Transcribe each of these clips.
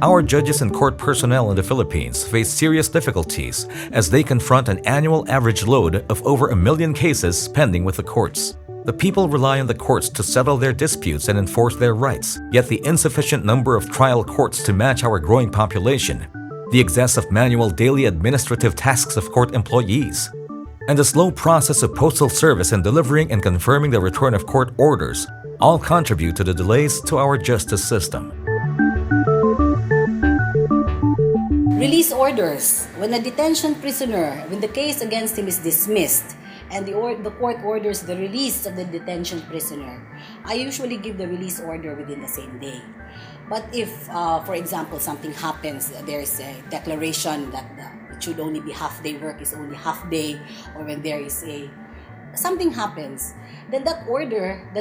Our judges and court personnel in the Philippines face serious difficulties as they confront an annual average load of over 1 million cases pending with the courts. The people rely on the courts to settle their disputes and enforce their rights, yet the insufficient number of trial courts to match our growing population, the excess of manual daily administrative tasks of court employees, and the slow process of postal service in delivering and confirming the return of court orders all contribute to the delays to our justice system. Release orders. When a detention prisoner, when the case against him is dismissed and the court orders the release of the detention prisoner, I usually give the release order within the same day. But if, for example, something happens, there's a declaration that it should only be half-day work is only half-day, or when there is something happens, then that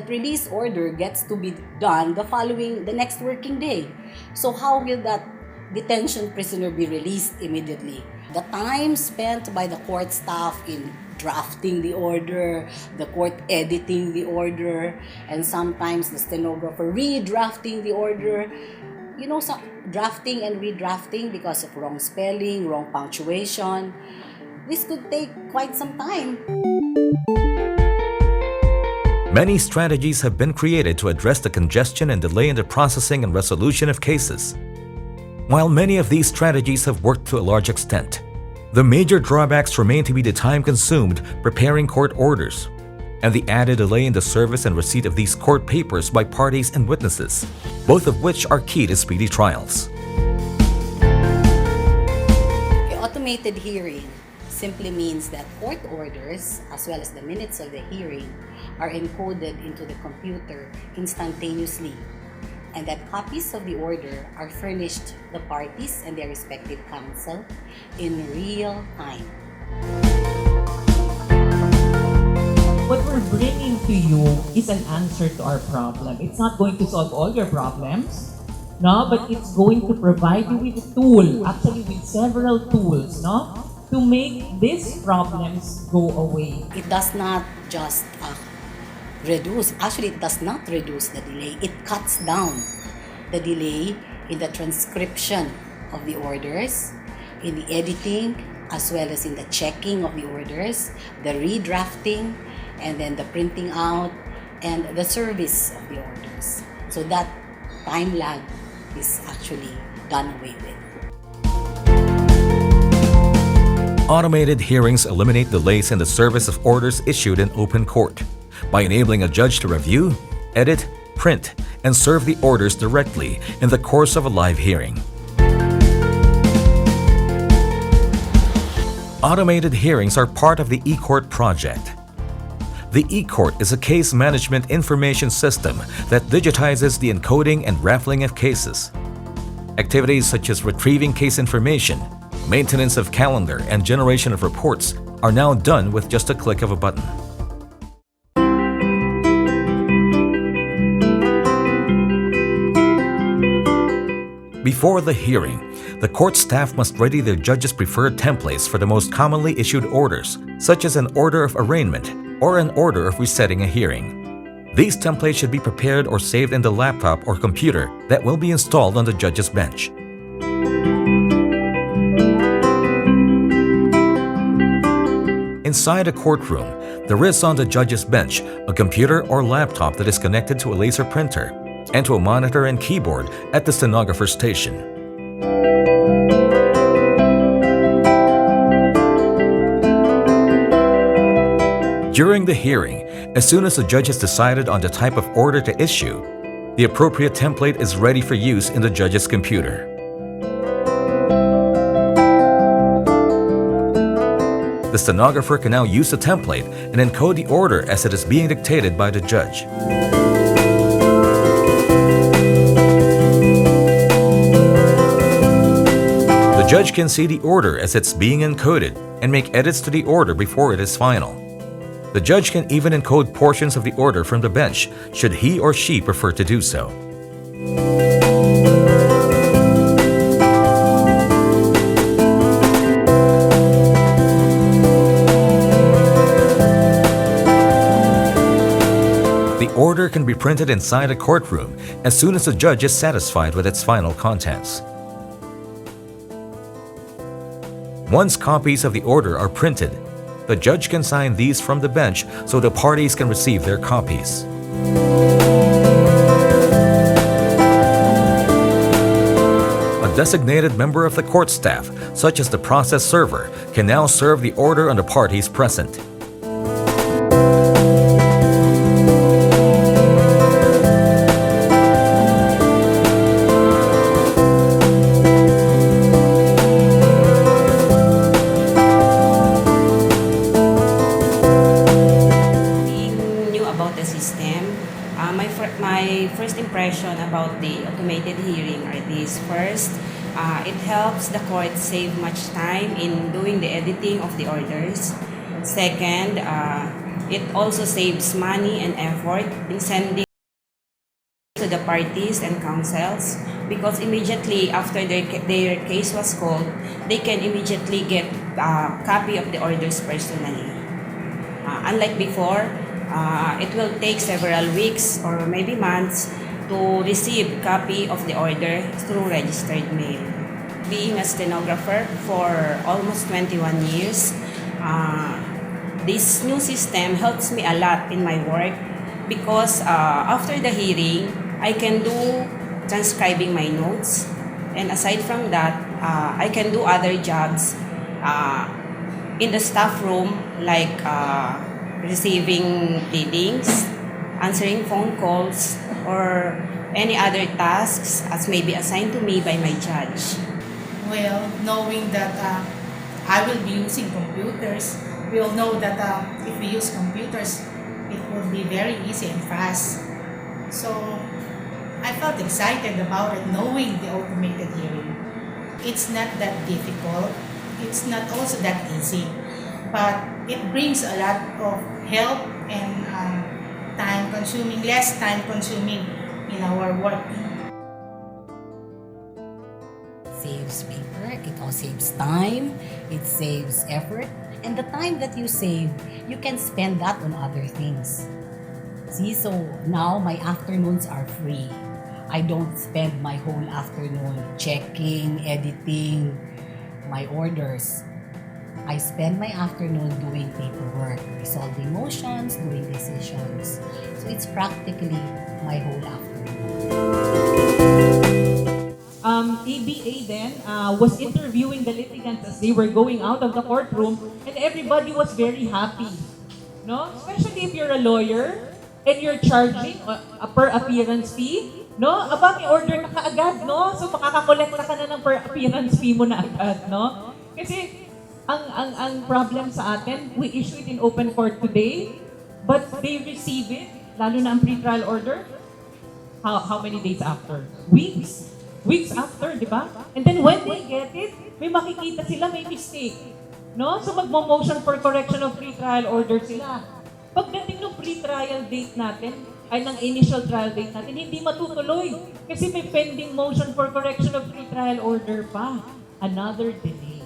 release order gets to be done the next working day. So how will that detention prisoner be released immediately? The time spent by the court staff in drafting the order, the court editing the order, and sometimes the stenographer redrafting the order, some drafting and redrafting because of wrong spelling, wrong punctuation. This could take quite some time. Many strategies have been created to address the congestion and delay in the processing and resolution of cases. While many of these strategies have worked to a large extent, the major drawbacks remain to be the time consumed preparing court orders and the added delay in the service and receipt of these court papers by parties and witnesses, both of which are key to speedy trials. Automated hearing simply means that court orders, as well as the minutes of the hearing, are encoded into the computer instantaneously, and that copies of the order are furnished the parties and their respective counsel in real time. What we're bringing to you is an answer to our problem. It's not going to solve all your problems, no, but it's going to provide you with a tool, actually with several tools, no, to make these problems go away. It does not just it does not reduce the delay. It cuts down the delay in the transcription of the orders, in the editing, as well as in the checking of the orders, the redrafting, and then the printing out, and the service of the orders. So that time lag is actually done away with. Automated hearings eliminate delays in the service of orders issued in open court by enabling a judge to review, edit, print, and serve the orders directly in the course of a live hearing. Automated hearings are part of the eCourt project. The eCourt is a case management information system that digitizes the encoding and raffling of cases. Activities such as retrieving case information, maintenance of calendar, and generation of reports are now done with just a click of a button. Before the hearing, the court staff must ready their judges' preferred templates for the most commonly issued orders, such as an order of arraignment or an order of resetting a hearing. These templates should be prepared or saved in the laptop or computer that will be installed on the judge's bench. Inside a courtroom, there is on the judge's bench a computer or laptop that is connected to a laser printer and to a monitor and keyboard at the stenographer's station. During the hearing, as soon as the judge has decided on the type of order to issue, the appropriate template is ready for use in the judge's computer. The stenographer can now use the template and encode the order as it is being dictated by the judge. The judge can see the order as it's being encoded and make edits to the order before it is final. The judge can even encode portions of the order from the bench, should he or she prefer to do so. The order can be printed inside a courtroom as soon as the judge is satisfied with its final contents. Once copies of the order are printed, the judge can sign these from the bench so the parties can receive their copies. A designated member of the court staff, such as the process server, can now serve the order on the parties present. My first impression about the automated hearing are these. First, it helps the court save much time in doing the editing of the orders. Second, it also saves money and effort in sending to the parties and counsels, because immediately after their case was called, they can immediately get a copy of the orders personally. Unlike before, it will take several weeks or maybe months to receive copy of the order through registered mail. Being a stenographer for almost 21 years, this new system helps me a lot in my work, because after the hearing, I can do transcribing my notes, and aside from that, I can do other jobs in the staff room, like receiving pleadings, answering phone calls, or any other tasks as may be assigned to me by my judge. Well, knowing that I will be using computers, we all know that if we use computers, it will be very easy and fast. So I felt excited about it, knowing the automated hearing. It's not that difficult. It's not also that easy, but it brings a lot of help and less time consuming in our work. Saves paper, it all saves time, it saves effort, and the time that you save, you can spend that on other things. See, so now my afternoons are free. I don't spend my whole afternoon checking, editing my orders. I spend my afternoon doing paperwork, resolving motions, doing decisions. So it's practically my whole afternoon. ABA then was interviewing the litigants as they were going out of the courtroom, and everybody was very happy. No? Especially if you're a lawyer and you're charging a per appearance fee. No? Aba, may order na kaagad, no? So makakakolekta ka na ng per appearance fee mo na agad, no? Kasi ang problem sa atin, we issue it in open court today, but they receive it, lalo na ang pre-trial order, how many days after? Weeks after, di ba? And then when they get it, may makikita sila may mistake. No? So magmo-motion for correction of pre-trial order sila. Pagdating ng pre-trial date natin, ay ng initial trial date natin, hindi matutuloy. Kasi may pending motion for correction of pre-trial order pa. Another delay.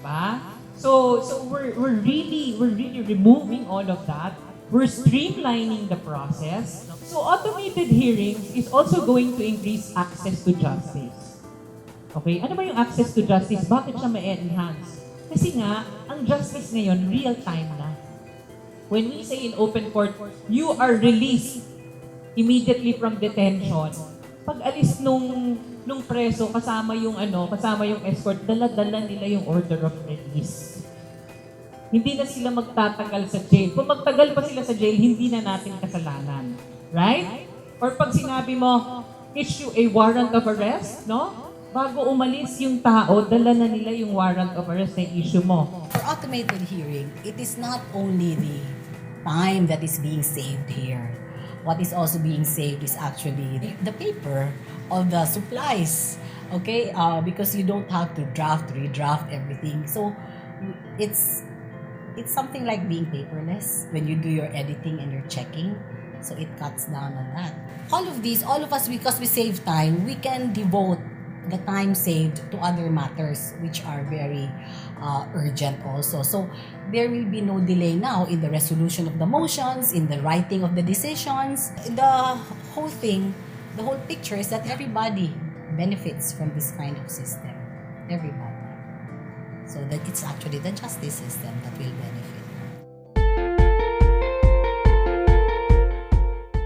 Diba? So we're really removing all of that. We're streamlining the process. So automated hearings is also going to increase access to justice. Okay? Ano ba yung access to justice? Bakit siya ma-enhance? Kasi nga, ang justice ngayon, real time na. When we say in open court, you are released immediately from detention. Pag alis nung preso, kasama yung escort, dala-dala nila yung order of release. Hindi na sila magtatagal sa jail. Kung magtagal pa sila sa jail, hindi na natin kasalanan. Right? Or pag sinabi mo, issue a warrant of arrest, no? Bago umalis yung tao, dala na nila yung warrant of arrest na issue mo. For automated hearing, it is not only the time that is being saved here. What is also being saved is actually the paper or the supplies. Okay? Because you don't have to redraft everything. So, it's something like being paperless when you do your editing and your checking. So it cuts down on that. All of us, because we save time, we can devote the time saved to other matters which are very urgent also. So there will be no delay now in the resolution of the motions, in the writing of the decisions. The whole thing, the whole picture is that everybody benefits from this kind of system. Everybody. So that it's actually the justice system that will benefit.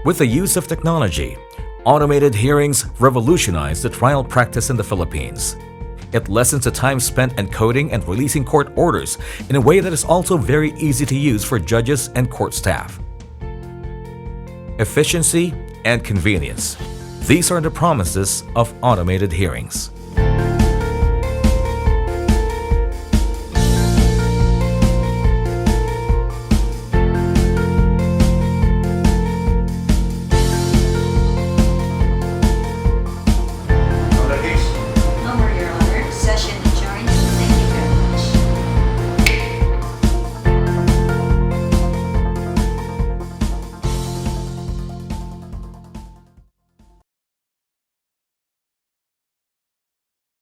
With the use of technology, automated hearings revolutionize the trial practice in the Philippines. It lessens the time spent encoding and releasing court orders in a way that is also very easy to use for judges and court staff. Efficiency and convenience. These are the promises of automated hearings.